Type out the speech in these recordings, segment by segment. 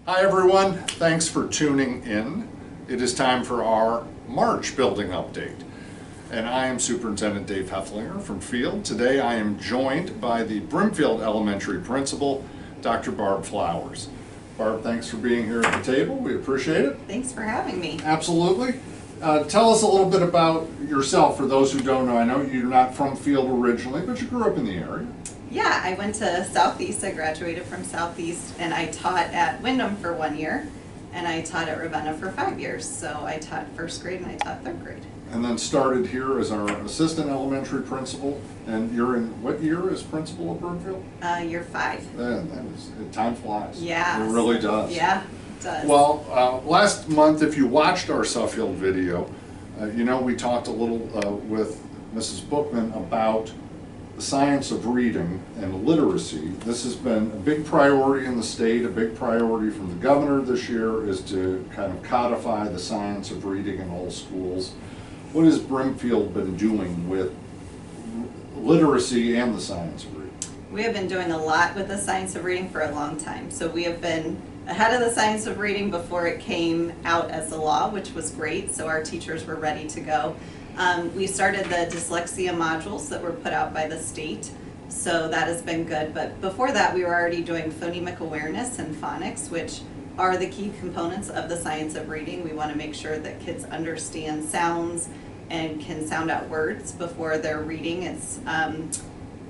Hi everyone, thanks for tuning in. It is time for our March building update. And I am Superintendent Dave Hefflinger from Field. Today I am joined by the Brimfield Elementary Principal, Dr. Barb Flowers. Barb, thanks for being here at the table. We appreciate it. Thanks for having me. Absolutely. Tell us a little bit about yourself for those who don't know. I know you're not from Field originally, but you grew up in the area. Yeah, I went to Southeast. I graduated from Southeast, and I taught at Windham for 1 year, and I taught at Ravenna for 5 years. So I taught first grade and I taught third grade. And then started here as our assistant elementary principal. And you're in what year as principal at Brimfield? Year 5. Time flies. Yeah. It really does. Yeah, it does. Well, last month, if you watched our Suffield video, we talked a little with Mrs. Bookman about the science of reading and literacy. This has been a big priority in the state. A big priority from the governor this year is to kind of codify the science of reading in all schools. What has Brimfield been doing with literacy and the science of reading? We have been doing a lot with the science of reading for a long time. So we have been ahead of the science of reading before it came out as a law, which was great. So our teachers were ready to go. We started the dyslexia modules that were put out by the state, so that has been good. But before that, we were already doing phonemic awareness and phonics, which are the key components of the science of reading. We want to make sure that kids understand sounds and can sound out words before they're reading. It's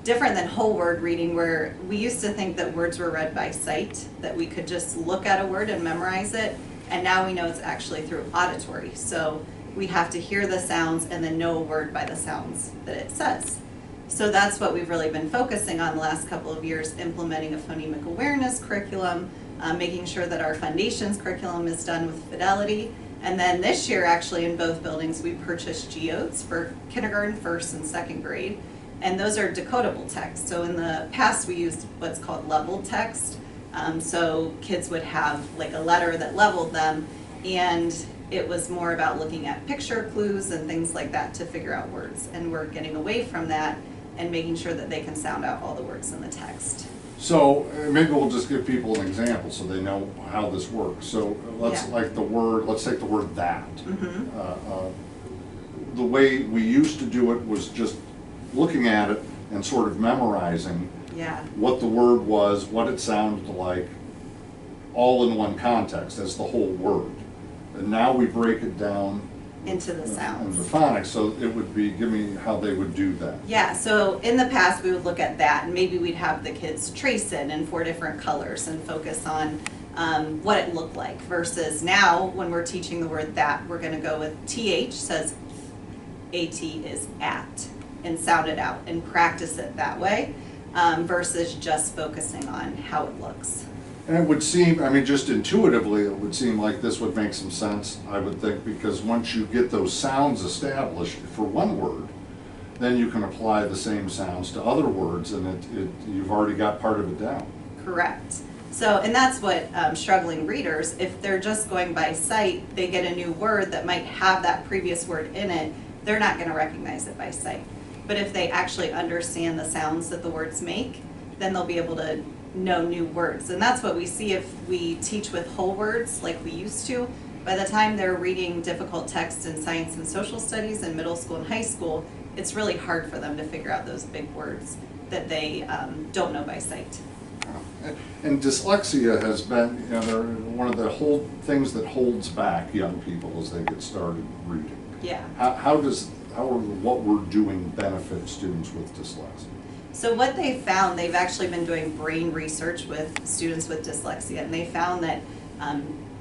different than whole word reading, where we used to think that words were read by sight, that we could just look at a word and memorize it, and now we know it's actually through auditory. So we have to hear the sounds and then know a word by the sounds that it says. So that's what we've really been focusing on the last couple of years, implementing a phonemic awareness curriculum, making sure that our foundations curriculum is done with fidelity. And then this year, actually, in both buildings, we purchased geodes for kindergarten, first, and second grade. And those are decodable text. So in the past, we used what's called leveled text. So kids would have like a letter that leveled them, and it was more about looking at picture clues and things like that to figure out words. And we're getting away from that and making sure that they can sound out all the words in the text. So maybe we'll just give people an example so they know how this works. So let's take the word that. Mm-hmm. The way we used to do it was just looking at it and sort of memorizing what the word was, what it sounded like, all in one context as the whole word. And now we break it down into the sounds. Into phonics, so it would be, give me how they would do that. Yeah, so in the past we would look at that, and maybe we'd have the kids trace it in 4 different colors and focus on what it looked like, versus now when we're teaching the word that, we're going to go with TH says AT is at, and sound it out and practice it that way, versus just focusing on how it looks. And it would seem, I mean, just intuitively, it would seem like this would make some sense, I would think, because once you get those sounds established for one word, then you can apply the same sounds to other words, and you've already got part of it down. Correct. So, and that's what struggling readers, if they're just going by sight, they get a new word that might have that previous word in it, they're not going to recognize it by sight. But if they actually understand the sounds that the words make, then they'll be able to know new words. And that's what we see if we teach with whole words like we used to. By the time they're reading difficult text in science and social studies in middle school and high school, it's really hard for them to figure out those big words that they don't know by sight. And dyslexia has been, one of the things that holds back young people as they get started reading. Yeah. How what we're doing benefit students with dyslexia? So what they found, they've actually been doing brain research with students with dyslexia, and they found that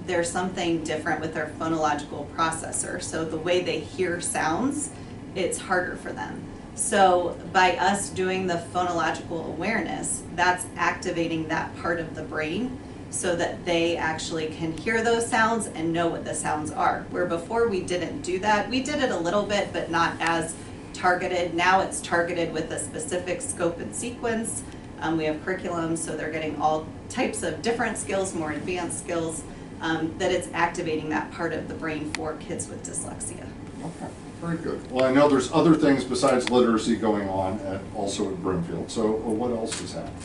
there's something different with their phonological processor. So the way they hear sounds, it's harder for them. So by us doing the phonological awareness, that's activating that part of the brain so that they actually can hear those sounds and know what the sounds are. Where before we didn't do that. We did it a little bit, but not as targeted. Now it's targeted with a specific scope and sequence. We have curriculum, so they're getting all types of different skills, more advanced skills, that it's activating that part of the brain for kids with dyslexia. Okay, very good. Well, I know there's other things besides literacy going on also at Brimfield, so what else is happening?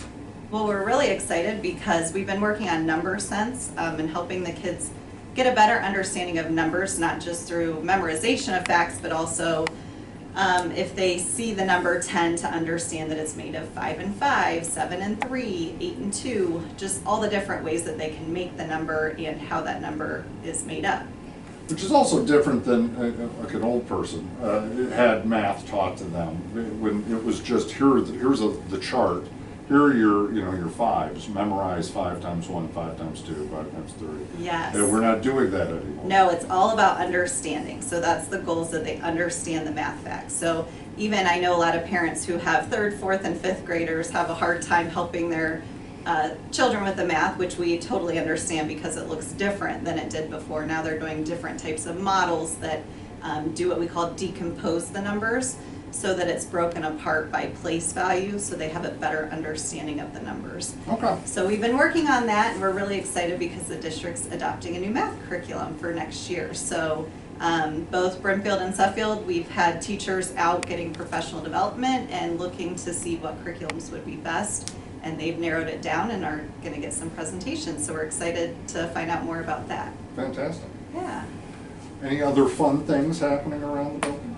Well, we're really excited because we've been working on number sense and helping the kids get a better understanding of numbers, not just through memorization of facts, but also if they see the number 10, to understand that it's made of 5 and 5, 7 and 3, 8 and 2, just all the different ways that they can make the number and how that number is made up. Which is also different than like an old person had math taught to them when it was just here's the chart. Here are your fives. Memorize 5 times 1, 5 times 2, 5 times 3. Yes. And we're not doing that anymore. No, it's all about understanding. So that's the goal, is that they understand the math facts. So even I know a lot of parents who have 3rd, 4th, and 5th graders have a hard time helping their children with the math, which we totally understand because it looks different than it did before. Now they're doing different types of models that do what we call decompose the numbers, so that it's broken apart by place value, so they have a better understanding of the numbers. Okay. So we've been working on that, and we're really excited because the district's adopting a new math curriculum for next year. So both Brimfield and Suffield, we've had teachers out getting professional development and looking to see what curriculums would be best, and they've narrowed it down and are going to get some presentations. So we're excited to find out more about that. Fantastic. Yeah. Any other fun things happening around the building?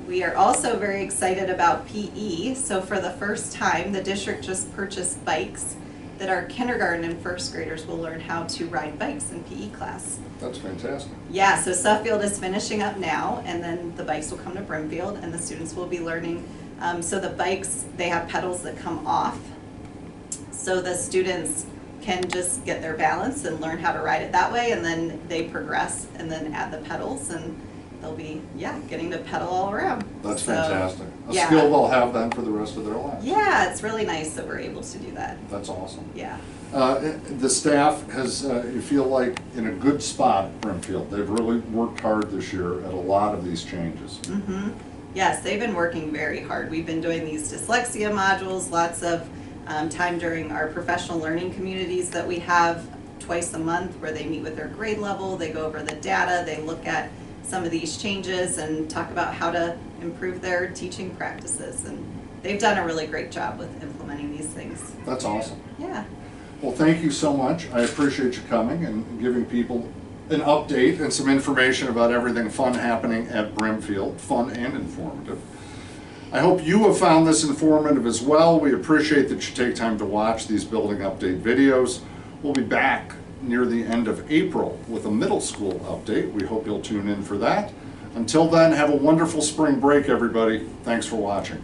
We are also very excited about PE. So for the first time, the district just purchased bikes that our kindergarten and 1st graders will learn how to ride bikes in PE class. That's fantastic. Yeah, so Suffield is finishing up now, and then the bikes will come to Brimfield, and the students will be learning. So the bikes, they have pedals that come off, so the students can just get their balance and learn how to ride it that way, and then they progress and then add the pedals, and they'll be, getting to pedal all around. That's fantastic. A yeah. skill they'll have then for the rest of their lives. Yeah, it's really nice that we're able to do that. That's awesome. Yeah. The staff has, you feel like, in a good spot at Brimfield. They've really worked hard this year at a lot of these changes. Mm-hmm. Yes, they've been working very hard. We've been doing these dyslexia modules, lots of time during our professional learning communities that we have twice a month, where they meet with their grade level, they go over the data, they look at some of these changes and talk about how to improve their teaching practices. And they've done a really great job with implementing these things. That's awesome. Yeah. Well, thank you so much. I appreciate you coming and giving people an update and some information about everything fun happening at Brimfield, fun and informative. I hope you have found this informative as well. We appreciate that you take time to watch these building update videos. We'll be back near the end of April with a middle school update. We hope you'll tune in for that. Until then, have a wonderful spring break, everybody. Thanks for watching.